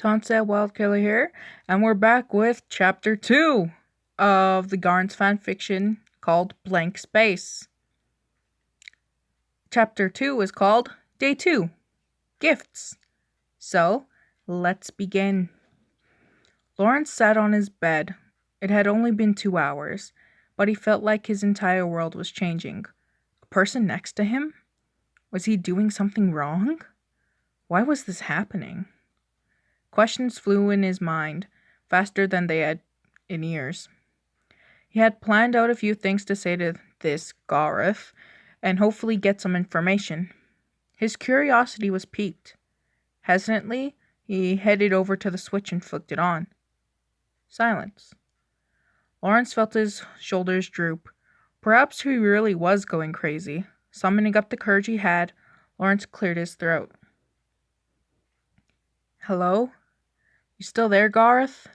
Tonsa Wildkiller here, and we're back with Chapter 2 of the Garrence fanfiction called Blank Space. Chapter 2 is called Day 2 Gifts. So, let's begin. Lawrence sat on his bed. It had only been 2 hours, but he felt like his entire world was changing. A person next to him? Was he doing something wrong? Why was this happening? Questions flew in his mind, faster than they had in years. He had planned out a few things to say to this Gareth, and hopefully get some information. His curiosity was piqued. Hesitantly, he headed over to the switch and flicked it on. Silence. Lawrence felt his shoulders droop. Perhaps he really was going crazy. Summoning up the courage he had, Lawrence cleared his throat. Hello? You still there, Gareth?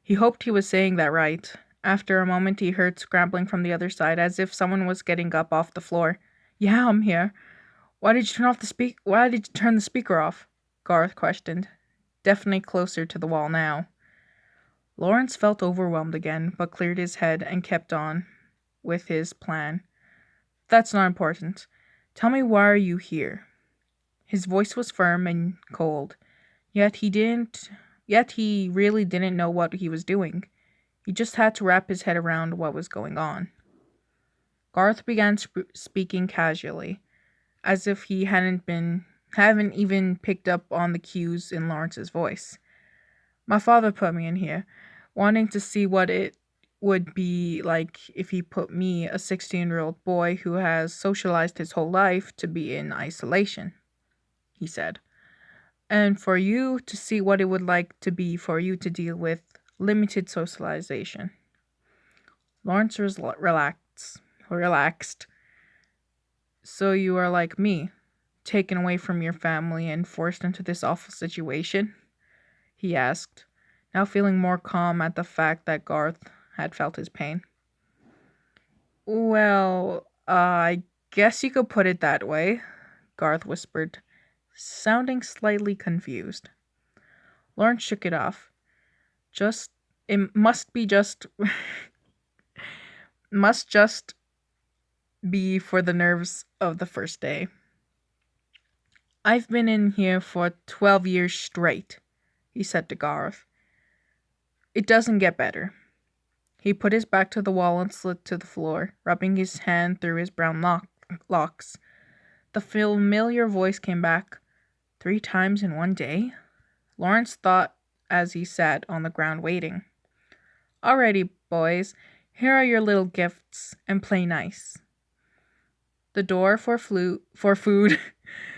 He hoped he was saying that right. After a moment, he heard scrambling from the other side, as if someone was getting up off the floor. Yeah, I'm here. Why did you turn the speaker off? Gareth questioned, definitely closer to the wall now. Lawrence felt overwhelmed again, but cleared his head and kept on with his plan. That's not important. Tell me, why are you here? His voice was firm and cold. Yet he really didn't know what he was doing. He just had to wrap his head around what was going on. Garth began speaking casually, as if he haven't even picked up on the cues in Lawrence's voice. My father put me in here, wanting to see what it would be like if he put me, a 16-year-old boy who has socialized his whole life, to be in isolation, he said. And for you to see what it would like to be for you to deal with limited socialization. Lawrence was relaxed. So you are like me, taken away from your family and forced into this awful situation? He asked, now feeling more calm at the fact that Garth had felt his pain. Well, I guess you could put it that way, Garth whispered, sounding slightly confused. Lawrence shook it off. It must just be for the nerves of the first day. I've been in here for 12 years straight, he said to Garth. It doesn't get better. He put his back to the wall and slid to the floor, rubbing his hand through his brown locks. The familiar voice came back. 3 times in one day? Lawrence thought as he sat on the ground waiting. Alrighty, boys, here are your little gifts, and play nice. The door for food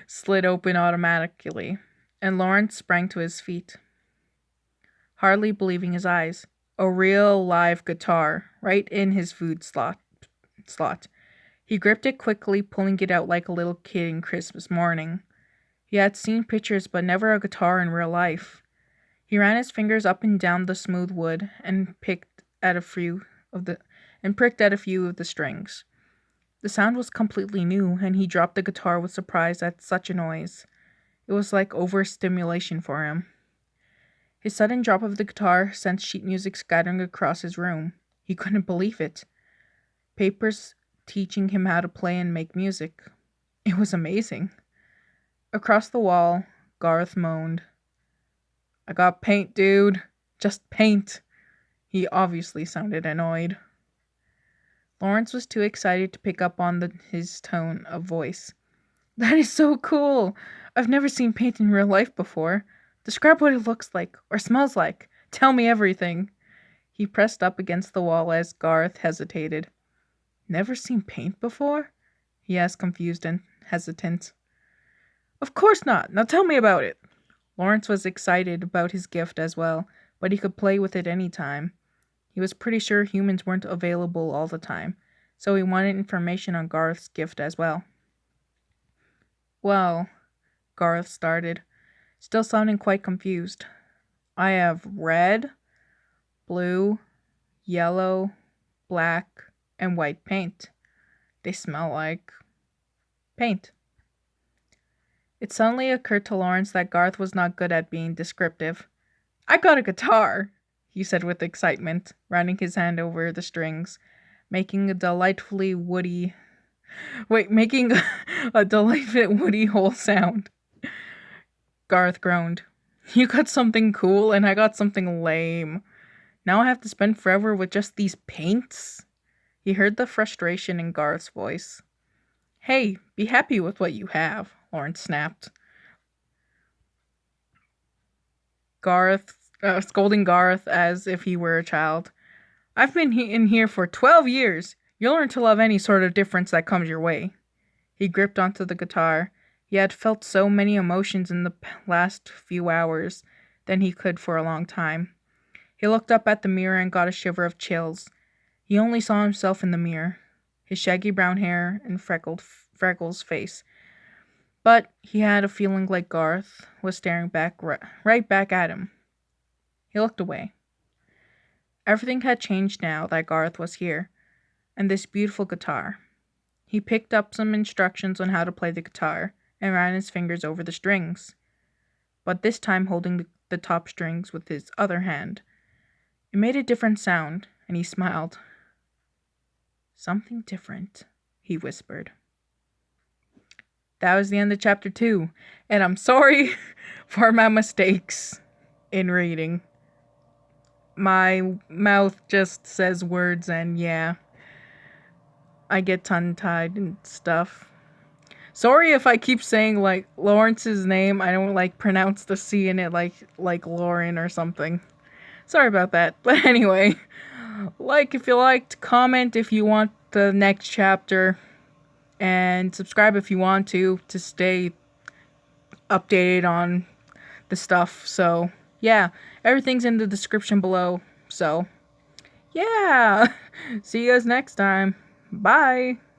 slid open automatically, and Lawrence sprang to his feet, hardly believing his eyes. A real live guitar, right in his food slot. He gripped it quickly, pulling it out like a little kid in Christmas morning. He had seen pictures, but never a guitar in real life. He ran his fingers up and down the smooth wood and pricked at a few of the strings. The sound was completely new, and he dropped the guitar with surprise at such a noise. It was like overstimulation for him. His sudden drop of the guitar sent sheet music scattering across his room. He couldn't believe it. Papers teaching him how to play and make music. It was amazing. Across the wall, Garth moaned. I got paint, dude. Just paint. He obviously sounded annoyed. Lawrence was too excited to pick up on his tone of voice. That is so cool. I've never seen paint in real life before. Describe what it looks like, or smells like. Tell me everything. He pressed up against the wall as Garth hesitated. Never seen paint before? He asked, confused and hesitant. Of course not. Now tell me about it. Lawrence was excited about his gift as well, but he could play with it any time. He was pretty sure humans weren't available all the time, so he wanted information on Garth's gift as well. Well, Garth started, still sounding quite confused. I have red, blue, yellow, black, and white paint. They smell like paint. It suddenly occurred to Lawrence that Garth was not good at being descriptive. I got a guitar, he said with excitement, running his hand over the strings, making a delightfully woody making a delightful woody whole sound. Garth groaned. You got something cool and I got something lame. Now I have to spend forever with just these paints? He heard the frustration in Garth's voice. Hey, be happy with what you have, Lawrence snapped. Scolding Garth as if he were a child. I've been in here for 12 years. You'll learn to love any sort of difference that comes your way. He gripped onto the guitar. He had felt so many emotions in the last few hours than he could for a long time. He looked up at the mirror and got a shiver of chills. He only saw himself in the mirror, his shaggy brown hair and freckles face. But he had a feeling like Garth was staring right back at him. He looked away. Everything had changed now that Garth was here, and this beautiful guitar. He picked up some instructions on how to play the guitar and ran his fingers over the strings, but this time holding the top strings with his other hand. It made a different sound, and he smiled. Something different, he whispered. That was the end of chapter 2, and I'm sorry for my mistakes in reading. My mouth just says words, and yeah, I get tongue-tied and stuff. Sorry if I keep saying, like, Lawrence's name. I don't, like, pronounce the C in it like Lauren or something. Sorry about that. But anyway, like if you liked, comment if you want the next chapter, and subscribe if you want to stay updated on the stuff. So, yeah, everything's in the description below. So, yeah, see you guys next time. Bye.